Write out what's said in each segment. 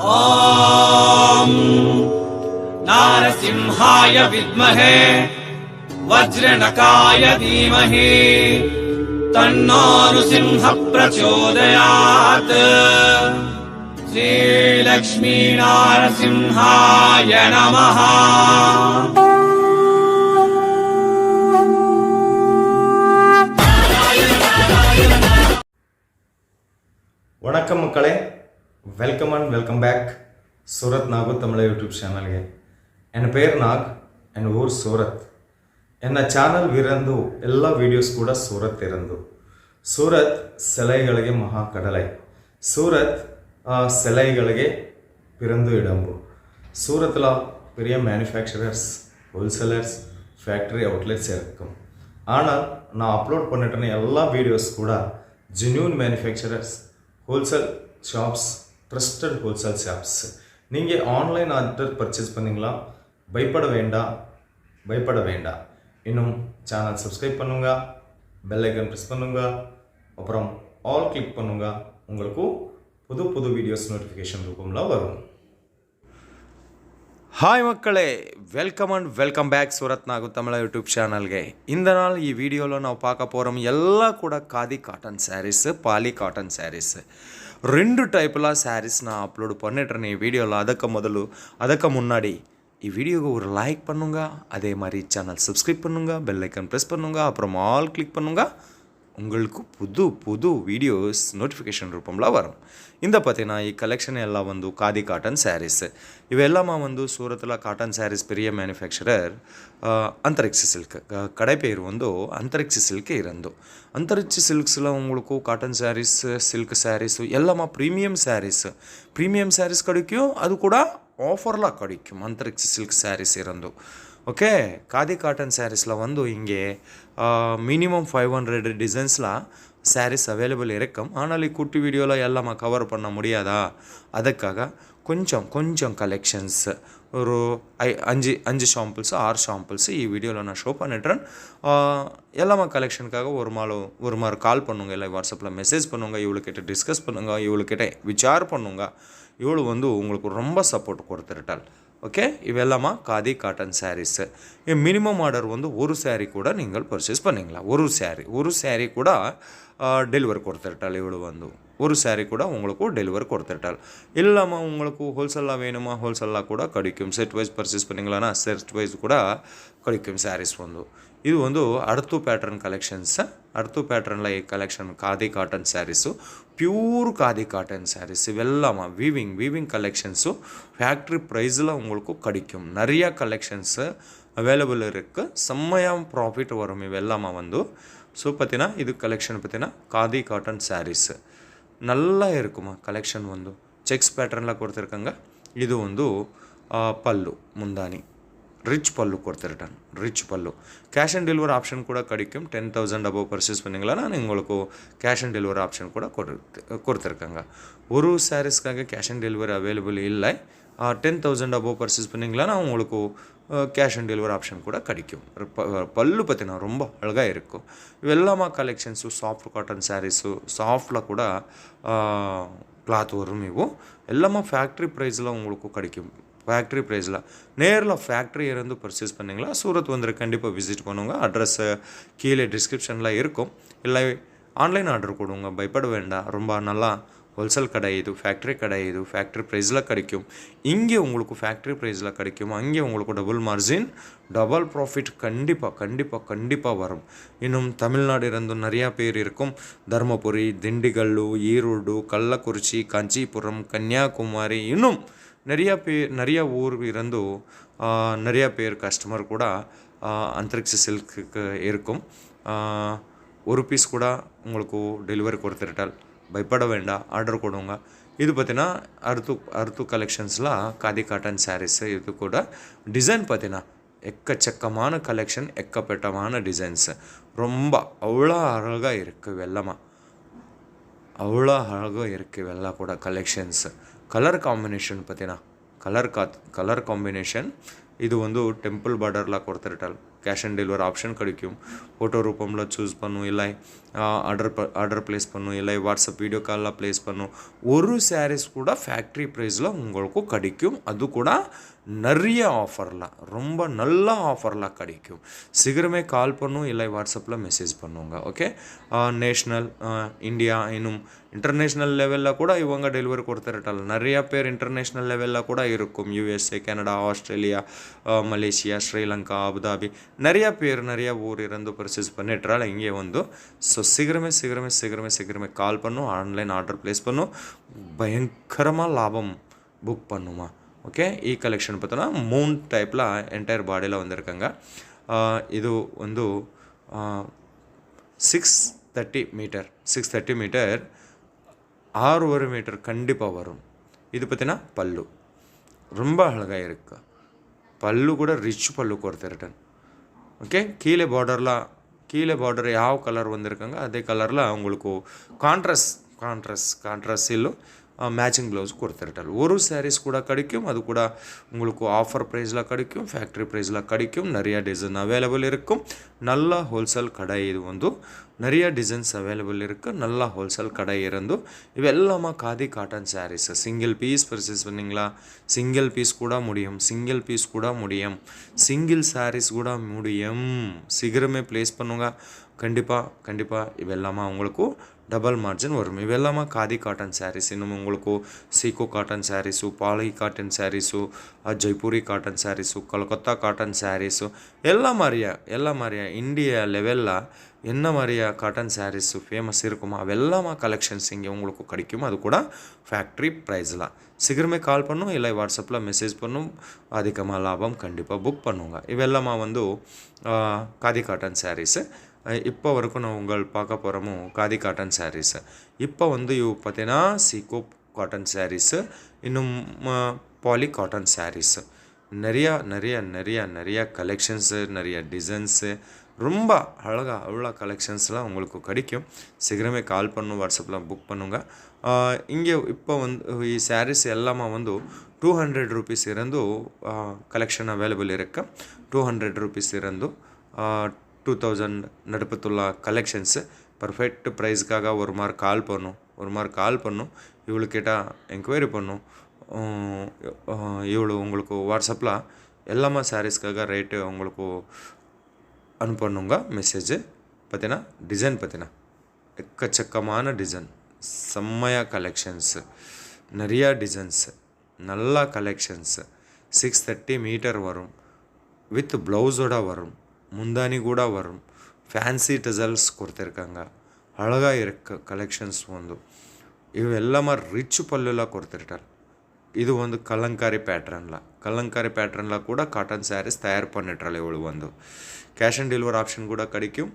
ॐ नारसिंहाय विद्महे वज्रनकाय धीमहि तन्नो नृसिंहः प्रचोदयात्। श्रीलक्ष्मी नारसिंहाय नमः। வணக்கம் மக்களே, welcome and welcome back Surat Nagu Tamil YouTube சேனಲ್ಗೆ. ನನ್ನ ಪೇರು ನಾಗ್, ನನ್ನ ಊರು ಸೂರತ್. ನನ್ನ ಚಾನಲ್ ವಿರಂದು ಎಲ್ಲ ವೀಡಿಯೋಸ್ ಕೂಡ ಸೂರತ್ ಇರಂದು. ಸೂರತ್ ಸೆಲೈಗಳಿಗೆ ಮಹಾ ಕಡಲೈ. ಸೂರತ್ சிலைகளுக்கு பிறந்து இடம்பு. சூரத்தில் பெரிய மேனுஃபேக்சரர்ஸ், ஹோல்சேலர்ஸ், ஃபேக்ட்ரி அவுட்லெட்ஸ் இருக்கும். ஆனால் நான் அப்லோட் பண்ணிட்டேன எல்லா வீடியோஸ் கூட genuine manufacturers, wholesale shops, trusted wholesale shops. நீங்கள் ஆன்லைன் ஆர்டர் பர்ச்சேஸ் பண்ணிங்களா? பயப்பட வேண்டாம். இன்னும் சேனல் சப்ஸ்கிரைப் பண்ணுங்க, பெல் ஐக்கன் ப்ரெஸ் பண்ணுங்க, அப்புறம் ஆல் கிளிக் பண்ணுங்க. உங்களுக்கு புது வீடியோஸ் நோட்டிஃபிகேஷன் ரூபம்ல வரும். ಹಾಯ್ ಮಕ್ಕಳೇ, welcome and welcome back Surat Nagu Tamil YouTube ಚಾನಲ್ಗೆ. இந்த நாள் ಈ ವಿಡಿಯೋలో ನಾವು பார்க்க போகிறோம் ಎಲ್ಲ ಕೂಡ khadi cotton sarees, poly cotton sarees. 2 டைப்பில் சாரீஸ் நான் அப்லோடு பண்ணிட்டுறேன் ಈ வீடியோவில். ಅದಕ್ಕೆ முன்னாடி வீடியோக்கு ஒரு லைக் பண்ணுங்க, அதே மாதிரி சேனல் சப்ஸ்கிரைப் பண்ணுங்க, பெல் ஐக்கன் ப்ரெஸ் பண்ணுங்க, அப்புறம் ஆல் கிளிக் பண்ணுங்க. உங்களுக்கு புது வீடியோஸ் நோட்டிஃபிகேஷன் ரூபம்ல வரும். இந்த பார்த்தீங்கன்னா ಈ ಕಲೆಕ್ಷನ್ ಎಲ್ಲ ಒಂದು ಖಾದಿ ಕಾಟನ್ ಸ್ಯಾರೀಸ್. ಇವೆಲ್ಲಮ್ಮ ಒಂದು ಸೂರತ್ಲ ಕಾಟನ್ ಸ್ಯಾರೀಸ್ பெரிய மேனுஃபேக்சரர் ಅಂತರಿಕ್ಷ ಸಿಲ್ಕ್. கடை பேர் வந்து ಅಂತರಿಕ್ಷ சில்க் இருந்து. ಅಂತರಿಕ್ಷ சில்க்ஸில் உங்களுக்கு காட்டன் சாரீஸ், சில்க் சாரீஸ் எல்லாமா ப்ரீமியம் சாரீஸ் கிடைக்கும். அது கூட ஆஃபர்லாம் கிடைக்கும் ಅಂತರಿಕ್ಷ சில்க் சாரீஸ் இருந்து. ஓகே, ಖಾದಿ காட்டன் சாரீஸில் வந்து இங்கே மினிமம் 500 டிசைன்ஸில் சாரீஸ் அவைலபிள் இருக்கும். ஆனால் குட்டி வீடியோவில் எல்லாம் கவர் பண்ண முடியாதா? அதுக்காக கொஞ்சம் கலெக்ஷன்ஸ் ஒரு 5 ஷாம்பிள்ஸ் 6 ஷாம்பிள்ஸ் ಈ வீடியோவில் நான் ஷோ பண்ணிட்டுறேன். எல்லாமா கலெக்ஷனுக்காக ஒரு மாதிரி கால் பண்ணுங்க, இல்லை வாட்ஸ்அப்பில் மெசேஜ் பண்ணுங்க, இவளுக்கிட்ட டிஸ்கஸ் பண்ணுங்க, இவளுக்கிட்ட விசார் பண்ணுங்க. இவಳು வந்து உங்களுக்கு ரொம்ப சப்போர்ட் கொடுத்துருட்டாள். ஓகே, இவெல்லாமா khadi cotton saris. Minimum order வந்து ஒரு சாரீ கூட நீங்கள் பர்ச்சேஸ் பண்ணிங்களா? ஒரு சாரீ கூட டெலிவரி கொடுத்துருட்டாள். இவ்வளோ வந்து ஒரு சாரீ கூட உங்களுக்கு டெலிவரி கொடுத்துருட்டாள். இல்லாமல் உங்களுக்கு ஹோல்சேலாக வேணுமா? ஹோல்சேலாக கூட கிடைக்கும். செட் வைஸ் பர்ச்சேஸ் பண்ணிங்களான்னா செட் வைஸ் கூட கிடைக்கும் சாரீஸ் வந்து. ಇದು ಒಂದು ಅರ್ತು ಪ್ಯಾಟ್ರನ್ ಕಲೆಕ್ಷನ್ಸ್. ಅರ್ತು ಪ್ಯಾಟ್ರನ್ಲ ಈ collection khadi cotton saris, pure khadi cotton saris. இவெல்லாமா வீவிங் கலெக்ஷன்ஸு ஃபேக்ட்ரி ப்ரைஸில் உங்களுக்கு கிடைக்கும். நிறையா கலெக்ஷன்ஸு அவைலபிள் இருக்குது. செம்மையாக ப்ராஃபிட் வரும் இவெல்லாமா வந்து. ஸோ பார்த்தீங்கன்னா இது கலெக்ஷன் பார்த்தீங்கன்னா ಖಾದಿ காட்டன் சாரீஸு நல்லா இருக்குமா கலெக்ஷன் வந்து. செக்ஸ் பேட்டர்னில் கொடுத்துருக்காங்க. இது வந்து பல்லு முந்தானி ரிச் பல்லு கொடுத்துருட்டேன். ரிச் பல்லு. கேஷ் ஆன் டெலிவரி ஆப்ஷன் கூட கிடைக்கும். 10,000 அபோவ் பர்ச்சேஸ் பண்ணிங்களா நான் உங்களுக்கு கேஷ் ஆன் டெலிவரி ஆப்ஷன் கூட கொடுத்துருக்காங்க. ஒரு சாரீஸ்க்காக கேஷ் ஆன் டெலிவரி அவைலபிள் இல்லை. 10,000 அபோவ் பர்ச்சேஸ் பண்ணிங்களான்னா உங்களுக்கு கேஷ் ஆன் டெலிவரி ஆப்ஷன் கூட கிடைக்கும். பல்லு பார்த்தீங்கன்னா ரொம்ப அழகாக இருக்கும். இவெல்லாமா கலெக்ஷன்ஸு சாஃப்ட் காட்டன் சாரீஸு, சாஃப்டில் கூட கிளாத் வரும். இವು எல்லாமா ஃபேக்ட்ரி ப்ரைஸில் உங்களுக்கு கிடைக்கும். ஃபேக்ட்ரி ப்ரைஸில் நேரில் ஃபேக்ட்ரி இருந்து பர்ச்சேஸ் பண்ணிங்களா சூரத் வந்து கண்டிப்பாக விசிட் பண்ணுங்க. அட்ரஸ்ஸு கீழே டிஸ்கிரிப்ஷனில் இருக்கும். இல்லை ஆன்லைன் ஆர்டர் கொடுங்க, பயப்பட வேண்டாம். ரொம்ப நல்லா ஹோல்சேல் கடை இது, ஃபேக்ட்ரி கடை இது. ஃபேக்ட்ரி ப்ரைஸில் கிடைக்கும். இங்கே உங்களுக்கு ஃபேக்ட்ரி ப்ரைஸில் கிடைக்கும். அங்கே உங்களுக்கு டபுள் மார்ஜின், டபுள் ப்ராஃபிட் கண்டிப்பாக வரும். இன்னும் தமிழ்நாடு இருந்து நிறையா பேர் இருக்கும். தர்மபுரி, திண்டிகல்லு, ஈரோடு, கள்ளக்குறிச்சி, காஞ்சிபுரம், கன்னியாகுமரி, இன்னும் நிறைய ஊர் இருந்து நிறைய பேர் கஸ்டமர் கூட ಅಂತರಿಕ್ಷ சில்க்கு இருக்கும். ஒரு பீஸ் கூட உங்களுக்கு டெலிவரி கொடுத்துருட்டால் பயப்பட வேண்டாம், ஆர்டர் கொடுங்க. இது பார்த்தீங்கன்னா அர்த்து கலெக்ஷன்ஸில் ಖಾದಿ காட்டன் சாரீஸு. இது கூட டிசைன் பார்த்தீங்கன்னா எக்கச்சக்கமான கலெக்ஷன், எக்கப்பட்டமான டிசைன்ஸ். ரொம்ப அவ்வளோ அழகாக இருக்குது வெள்ளமாக, அவ்வளோ அழகாக இருக்குது வெள்ளா கூட கலெக்ஷன்ஸு. கலர் காம்பினேஷன் பார்த்தீங்கன்னா கலர் காம்பினேஷன் இது வந்து டெம்பிள் பார்டரில் கொடுத்துருட்டால் கேஷ் ஆன் டெலிவரி ஆப்ஷன் கிடைக்கும். ஃபோட்டோ ரூபமில் சூஸ் பண்ணும், இல்லை ஆர்டர் ப்ளேஸ் பண்ணும், இல்லை வாட்ஸ்அப் வீடியோ காலில் ப்ளேஸ் பண்ணும். ஒரு சாரீஸ் கூட ஃபேக்ட்ரி ப்ரைஸில் உங்களுக்கு கிடைக்கும். அது கூட நிறைய ஆஃபரில், ரொம்ப நல்ல ஆஃபரில் கிடைக்கும். சீக்கிரமே கால் பண்ணும், இல்லை வாட்ஸ்அப்பில் மெசேஜ் பண்ணுங்க. ஓகே, நேஷ்னல் இந்தியா இன்னும் இன்டர்நேஷ்னல் லெவலில் கூட இவங்க டெலிவரி கொடுத்துருட்டால். நிறையா பேர் இன்டர்நேஷ்னல் லெவலில் கூட இருக்கும். USA, Canada, Australia, Malaysia, Sri Lanka, Abu Dhabi, நிறைய ஊர் இருந்து பர்ச்சேஸ் பண்ணிட்டால் இங்கே வந்து. ஸோ சீக்கிரமே கால் பண்ணும், ஆன்லைன் ஆர்டர் ப்ளேஸ் பண்ணும், பயங்கரமாக லாபம் புக் பண்ணுமா. ஓகே, ಈ கலெக்ஷன் பார்த்தோன்னா 3 டைப்பில் என்டையர் பாடியில் வந்திருக்காங்க. இது வந்து 630 மீட்டர் 6 மீட்டர் கண்டிப்பாக வரும். இது பார்த்தீங்கன்னா பல்லு ரொம்ப அழகாக இருக்கு. பல்லு கூட ரிச் பல்லு கொடுத்துருட்டேன். ஓகே, கீழே பார்டர் ಯಾವ கலர் வந்திருக்காங்க அதே கலரில் உங்களுக்கு கான்ட்ராஸ்டில் மேட்சிங் ப்ளவுஸ் கொடுத்துருட்டால். ஒரு சாரீஸ் கூட கிடைக்கும். அது கூட உங்களுக்கு ஆஃபர் ப்ரைஸில் கிடைக்கும், ஃபேக்ட்ரி ப்ரைஸில் கிடைக்கும். நிறையா டிசைன் அவைலபிள் இருக்கும். நல்ல ஹோல்சேல் கடை இது வந்து. நிறைய டிசைன்ஸ் அவைலபிள் இருக்குது. நல்ல ஹோல்சேல் கடை இருந்து இವೆಲ್ಲமா khadi cotton saris. Single piece purchase பண்ணிங்களா, சிங்கிள் பீஸ் கூட முடியும், சிங்கிள் சாரீஸ் கூட முடியும். சீக்கிரமே ப்ளேஸ் பண்ணுங்க. கண்டிப்பாக இವೆಲ್ಲமா உங்களுக்கு ಡಬಲ್ ಮಾರ್ಜಿನ್ ವரும். ಇವೆಲ್ಲಮ ಖಾದಿ ಕಾಟನ್ ಸ್ಯಾರೀಸ್. ಇನ್ನು உங்களுக்கு ಸೀಕೋ cotton saris, poly cotton saris, Jaipuri cotton saris, Calcutta cotton saris, ಎಲ್ಲ ಮಾರಿಯ இந்தியா லெவலில் என்ன மாதிரியா காட்டன் சாரீஸு ஃபேமஸ் இருக்குமா அவெல்லாமா கலெக்ஷன்ஸ் இங்கே உங்களுக்கு கிடைக்கும். அது கூட ஃபேக்ட்ரி ப்ரைஸில். சீக்கிரமே கால் பண்ணும், இல்லை வாட்ஸ்அப்பில் மெசேஜ் பண்ணும். அதிகமாக லாபம் கண்டிப்பாக புக் பண்ணுங்க. இவெல்லாமா வந்து ಖಾದಿ காட்டன் சாரீஸு. இப்போ வரைக்கும் நான் பார்க்க போகிறோமோ ಖಾದಿ காட்டன் சாரீஸு. இப்போ வந்து இவ் பார்த்தீங்கன்னா சீக்கோ காட்டன் சாரீஸு, இன்னும் பாலி காட்டன் சாரீஸு. நிறைய கலெக்ஷன்ஸு, நிறைய டிசைன்ஸு, ரொம்ப அவ்வளோ கலெக்ஷன்ஸ்லாம் உங்களுக்கு கிடைக்கும். சீக்கிரமே கால் பண்ணும், வாட்ஸ்அப்பில் புக் பண்ணுங்க. இங்கே இப்போ வந்து ಈ ಸ್ಯಾರೀಸ್ ಎಲ್ಲಮ್ಮ ಒಂದು 200 ರೂಪೀಸ್ ಇರಂದು ಕಲೆಕ್ಷನ್ ಅವೈಲೇಬಲ್ ಇರಕ್ಕೆ. 200 ರೂಪೀಸ್ ಇರಂದು 2000 நடுப்பத்துள்ள கலெக்ஷன்ஸு. பர்ஃபெக்ட் ப்ரைஸ்க்காக ஒரு மாதிரி கால் பண்ணும். இவ்வளோ கேட்டால் என்கொயரி பண்ணும். இவ்வளோ உங்களுக்கு வாட்ஸ்அப்பில் எல்லாமே சாரீஸ்க்காக ரேட்டு உங்களுக்கு அனுப்பணுங்க மெசேஜ். பார்த்தீங்கன்னா டிசைன் எக்கச்சக்கமான டிசைன், செம்மைய கலெக்ஷன்ஸு, நிறையா டிசைன்ஸு, நல்ல கலெக்ஷன்ஸு. 630 மீட்டர் வரும், வித் ப்ளவுஸோட வரும், முந்தானி கூட வரும். ಫ್ಯಾನ್ಸಿ ಟಜಲ್ಸ್ ಕೊಡ್ತಿರ್ಕಂಗ ಅಳಗ ಇರಕ್ಕ ಕಲೆಕ್ಷನ್ಸ್ ಒಂದು. ಇವೆಲ್ಲಮ ರಿಚ್ ಪಲ್ಲುಲ ಕೊಡ್ತಿರ್ತಾರೆ. ಇದು ಒಂದು ಕಲಂಕಾರಿ ಪ್ಯಾಟ್ರನ್ಲ ಕೂಡ ಕಾಟನ್ ಸ್ಯಾರೀಸ್ ತಯಾರು பண்ணிட்டால் ಇವಳು ಒಂದು. கேஷ் ஆன் டெலிவரி ஆப்ஷன் கூட கிடைக்கும்.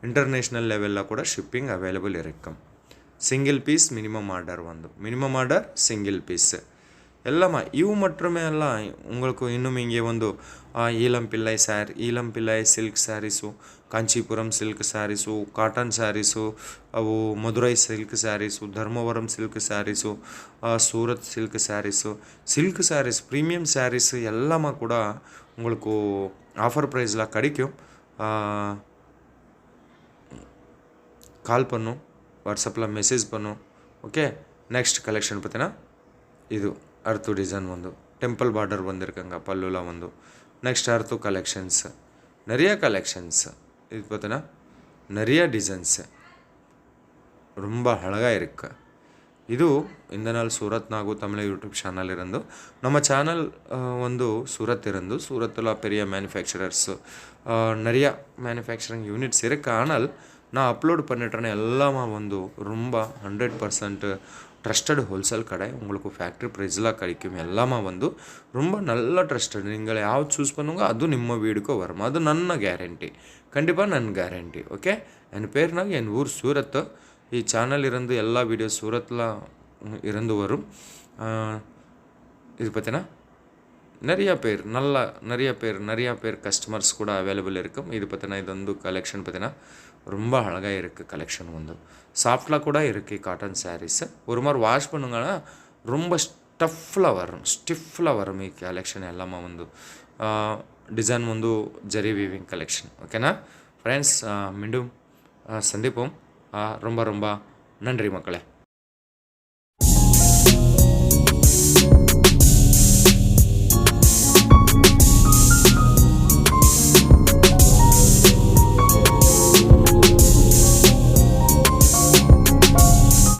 இன்டர்நேஷ்னல் லெவலில் கூட ஷிப்பிங் அவைலபிள் இருக்கும். Single piece minimum order single piece எல்லாமா. ಇವು மட்டுமே ಎಲ್ಲ உங்களுக்கு இன்னும் இங்கே வந்து Elampillai silk saris, Kanchipuram silk saris, cotton saris, ಅವು Madurai silk saris, Dharmavaram silk saris, Surat silk saris premium saris எல்லாமே கூட உங்களுக்கு ஆஃபர் ப்ரைஸில் கிடைக்கும். கால் பண்ணும், வாட்ஸ்அப்பில் மெசேஜ் பண்ணும். ஓகே, ನೆಕ್ಸ್ಟ್ ಕಲೆಕ್ಷನ್ பார்த்தீங்கன்னா ಇದು ಅರ್ತು ಡಿಸೈನ್ ಒಂದು ಟೆಂಪಲ್ ಬಾರ್ಡರ್ ಬಂದಿರ್ಕಂಗ ಪಲ್ಲುಲ ಒಂದು. ನೆಕ್ಸ್ಟ್ ಅರ್ತು ಕಲೆಕ್ಷನ್ಸ್, நிறைய கலெக்ஷன்ஸ். இது பார்த்தீங்கன்னா நிறைய டிசைன்ஸு, ரொம்ப அழகாக இருக்கு. ಇದು இந்த நாள் சூரத் நாகு தமிழ் யூடியூப் சேனல் இருந்து நம்ம சேனல் வந்து சூரத் இருந்து சூரத்தில் பெரிய மேனுஃபேக்சரர்ஸு நிறையா மேனுஃபேக்சரிங் யூனிட்ஸ் இருக்குது. ஆனால் நான் அப்லோட் பண்ணிட்டேன்னு எல்லாமே வந்து ரொம்ப 100% ட்ரஸ்டட் ஹோல்சேல் கடை. உங்களுக்கு ஃபேக்ட்ரி ப்ரைஸில் கிடைக்கும். எல்லாமே வந்து ரொம்ப நல்ல ட்ரஸ்டட். நீங்கள் ಯಾವ್ದು ಚೂಸ್ பண்ணுங்க ಅದು ನಿಮ್ಮ வீடுக்கு வரும். ಅದು ನನ್ನ ಗ್ಯಾರಂಟಿ, கண்டிப்பாக ನನ್ನ ಗ್ಯಾರಂಟಿ. ಓಕೆ, என் பேர்னாಗ என் ஊர் சூரத். ಈ ಚಾನಲ್ இருந்து எல்லா வீடியோஸ் சூரத்தில் இருந்து வரும். இது பார்த்தீங்கன்னா நிறைய பேர் கஸ்டமர்ஸ் கூட அவைலபிள் இருக்கும். இது பார்த்தீங்கன்னா இதொಂದು கலெக்ஷன் பார்த்தீங்கன்னா ரொம்ப அழகாக இருக்குது. கலெக்ஷன் வந்து சாஃப்டாக கூட இருக்குது. காட்டன் சாரீஸு ஒரு மாதிரி வாஷ் பண்ணுங்கன்னா ரொம்ப ஸ்டிஃபில் வரும். ಈ கலெக்ஷன் எல்லாமே வந்து டிசைன் வந்து ஜரி வீவிங் கலெக்ஷன். ஓகேனா ஃப்ரெண்ட்ஸ், மீண்டும் சந்திப்போம். ரொம்ப ரொம்ப நன்றி மக்களே.